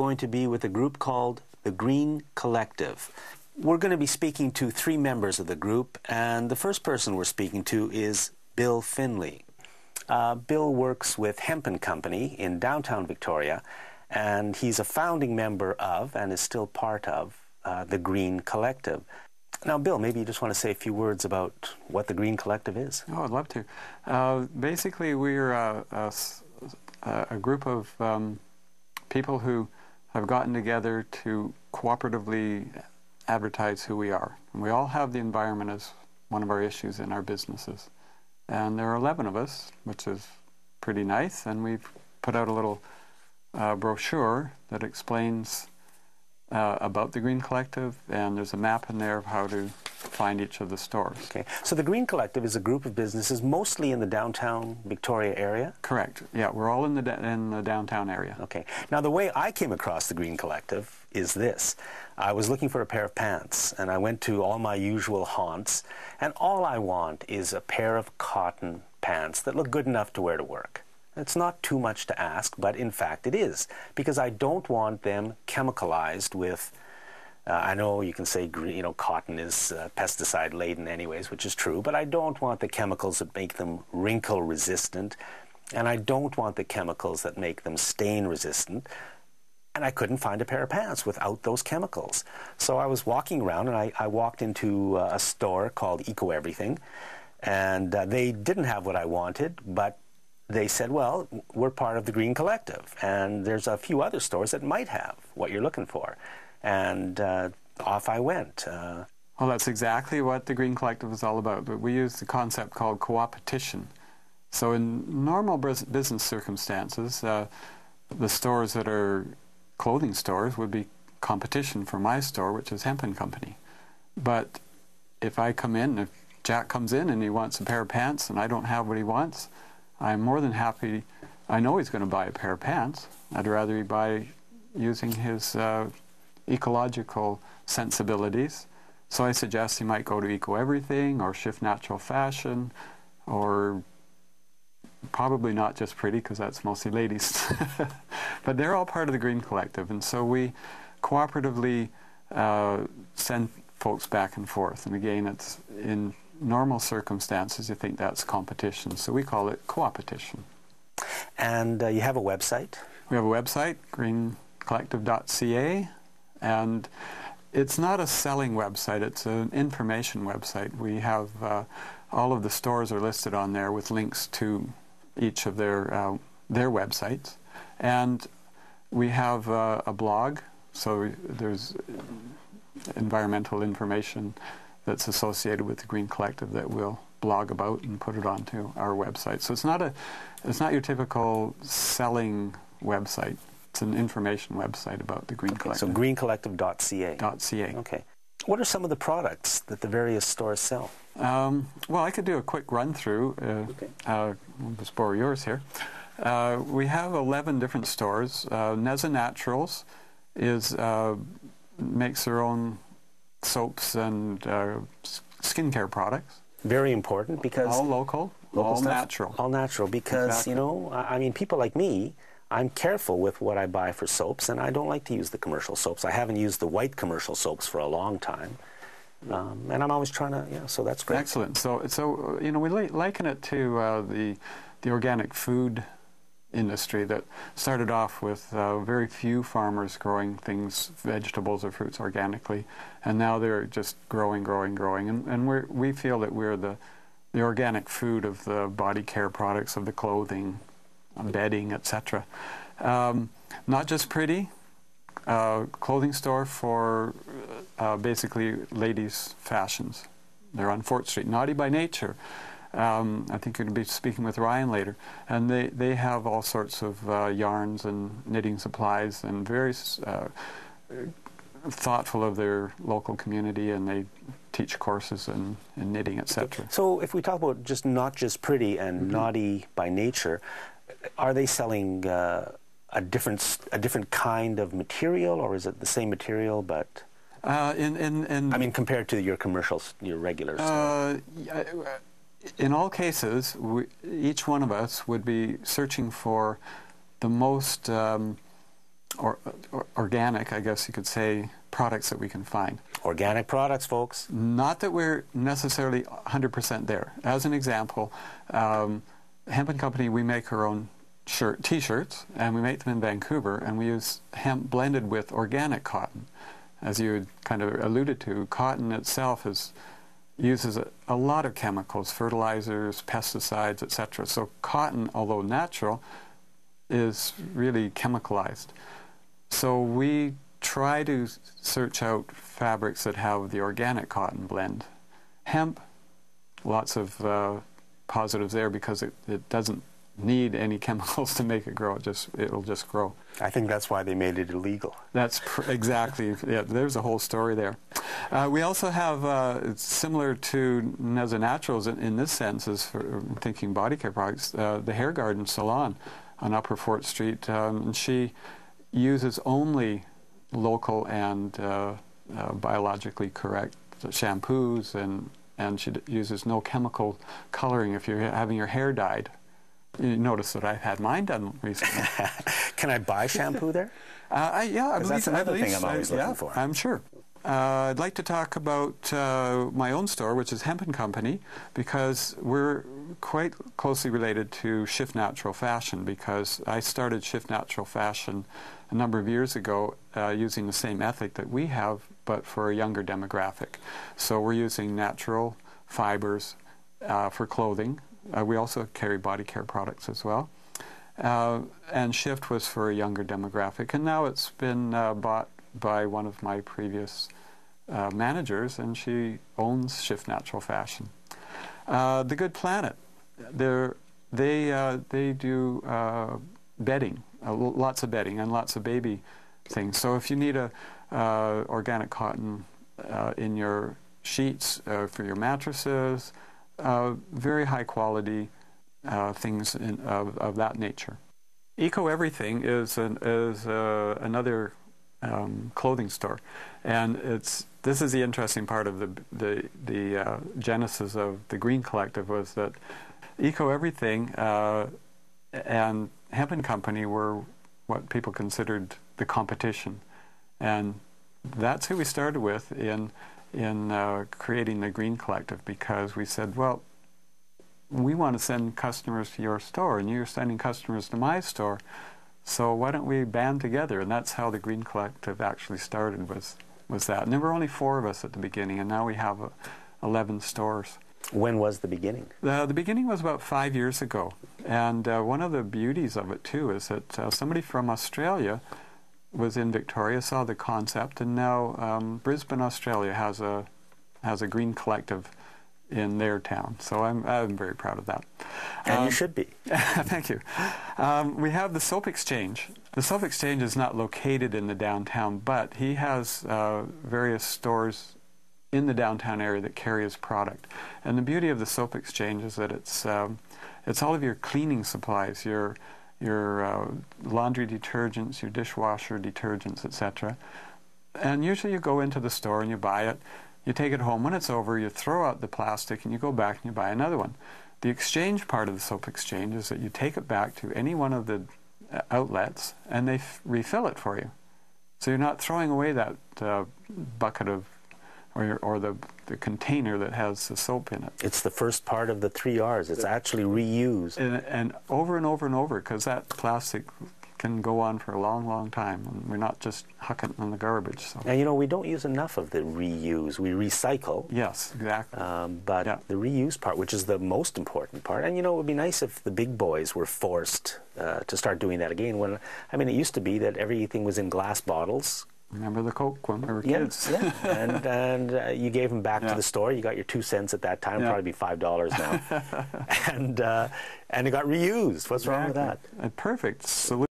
going to be with a group called the Green Collective. We're going to be speaking to 3 members of the group, and the first person we're speaking to is Bill FINLEY. Bill works with HEMP Company in downtown Victoria, and he's a founding member of, and is still part of, the Green Collective. Now, Bill, maybe you just want to say a few words about what the Green Collective is. Oh, I'd love to. Basically, we're a group of people who have gotten together to cooperatively advertise who we are. And we all have the environment as one of our issues in our businesses. And there are 11 of us, which is pretty nice, and we've put out a little brochure that explains about the Green Collective, and there's a map in there of how to find each of the stores. Okay, so the Green Collective is a group of businesses mostly in the downtown Victoria area? Correct. Yeah, we're all in the downtown area. Okay. Now, the way I came across the Green Collective is this. I was looking for a pair of pants, and I went to all my usual haunts, and all I want is a pair of cotton pants that look good enough to wear to work. It's not too much to ask, but in fact it is, because I don't want them chemicalized with, I know you can say, you know, cotton is pesticide-laden anyways, which is true, but I don't want the chemicals that make them wrinkle-resistant, and I don't want the chemicals that make them stain-resistant, and I couldn't find a pair of pants without those chemicals. So I was walking around, and I walked into a store called Eco Everything, and they didn't have what I wanted, but they said, well, we're part of the Green Collective, and there's a few other stores that might have what you're looking for. And off I went. Well, that's exactly what the Green Collective is all about. But we use the concept called co-opetition. So in normal business circumstances, the stores that are clothing stores would be competition for my store, which is HEMP Company. But if I come in, if Jack comes in and he wants a pair of pants and I don't have what he wants, I'm more than happy. I know he's going to buy a pair of pants. I'd rather he buy using his ecological sensibilities. So I suggest he might go to Eco Everything or Shift Natural Fashion, or probably not Just Pretty, because that's mostly ladies. But they're all part of the Green Collective, and so we cooperatively send folks back and forth. And again, it's in normal circumstances, you think that's competition, so we call it co-opetition. And you have a website? We have a website, greencollective.ca, and it's not a selling website, it's an information website. We have all of the stores are listed on there with links to each of their websites, and we have a blog, so there's environmental information that's associated with the Green Collective that we'll blog about and put it onto our website. So it's not your typical selling website. It's an information website about the Green Collective. So greencollective.ca. .ca. Okay. What are some of the products that the various stores sell? Well, I could do a quick run through. I'll just borrow yours here. We have 11 different stores. Neza Naturals makes their own soaps and skincare products. Very important, because all local all stuff, natural. All natural, because exactly. You know, I mean, people like me, I'm careful with what I buy for soaps, and I don't like to use the commercial soaps. I haven't used the white commercial soaps for a long time, and I'm always trying to, yeah. So that's great. Excellent. So you know, we liken it to the organic food industry that started off with very few farmers growing things, vegetables or fruits organically, and now they're just growing, and we feel that we're the organic food of the body care products, of the clothing, bedding, etc. Not Just Pretty, clothing store for basically ladies' fashions. They're on Fort Street. Naughty by Nature. I think you're going to be speaking with Ryan later, and they have all sorts of yarns and knitting supplies, and very thoughtful of their local community, and they teach courses in knitting, etc. So if we talk about just Not Just Pretty and Naughty by Nature, are they selling a different kind of material, or is it the same material but? I mean, compared to your commercials, your regular store. In all cases, each one of us would be searching for the most organic, I guess you could say, products that we can find. Organic products, folks. Not that we're necessarily 100% there. As an example, Hemp and Company, we make our own T-shirts, and we make them in Vancouver, and we use hemp blended with organic cotton. As you kind of alluded to, cotton itself uses a lot of chemicals, fertilizers, pesticides, etc. So cotton, although natural, is really chemicalized. So we try to search out fabrics that have the organic cotton blend. Hemp, lots of positives there because it doesn't need any chemicals to make it grow. It'll just grow. I think that's why they made it illegal. That's exactly. Yeah, there's a whole story there. We also have, similar to Neza Naturals in this sense, as for thinking body care products, the Hair Garden Salon on Upper Fort Street, and she uses only local and biologically correct shampoos, and she uses no chemical coloring if you're having your hair dyed. You notice that I've had mine done recently. Can I buy shampoo there? Yeah, I believe that's another thing I'm always looking for. I'm sure. I'd like to talk about my own store, which is Hemp and Company, because we're quite closely related to Shift Natural Fashion, because I started Shift Natural Fashion a number of years ago using the same ethic that we have, but for a younger demographic. So we're using natural fibers for clothing. We also carry body care products as well. And Shift was for a younger demographic. And now it's been bought by one of my previous managers, and she owns Shift Natural Fashion. The Good Planet, they do bedding, lots of bedding and lots of baby things. So if you need organic cotton in your sheets for your mattresses, very high quality things of that nature. Eco Everything is another clothing store, and this is the interesting part of the genesis of the Green Collective, was that Eco Everything and Hemp and Company were what people considered the competition, and that's who we started with in creating the Green Collective, because we said, well, we want to send customers to your store, and you're sending customers to my store, so why don't we band together? And that's how the Green Collective actually started, was that. And there were only 4 of us at the beginning, and now we have 11 stores. When was the beginning? The beginning was about 5 years ago, and one of the beauties of it too is that somebody from Australia was in Victoria, saw the concept, and now Brisbane, Australia has a Green Collective in their town. So I'm very proud of that. And you should be. Thank you. We have the Soap Exchange. The Soap Exchange is not located in the downtown, but he has various stores in the downtown area that carry his product. And the beauty of the Soap Exchange is that it's all of your cleaning supplies, your laundry detergents, your dishwasher detergents, etc. And usually you go into the store and you buy it, you take it home. When it's over, you throw out the plastic and you go back and you buy another one. The exchange part of the Soap Exchange is that you take it back to any one of the outlets and they refill it for you. So you're not throwing away that bucket of or the container that has the soap in it. It's the first part of the 3 R's. It's actually reuse. And over and over and over, because that plastic can go on for a long, long time. And we're not just hucking it in the garbage. So. And we don't use enough of the reuse. We recycle. Yes, exactly. But the reuse part, which is the most important part, and it would be nice if the big boys were forced to start doing that again. It used to be that everything was in glass bottles. Remember the Coke when we were kids? Yeah. And you gave them back to the store. You got your 2 cents at that time, probably be $5 now. And it got reused. What's wrong with that? A perfect solution.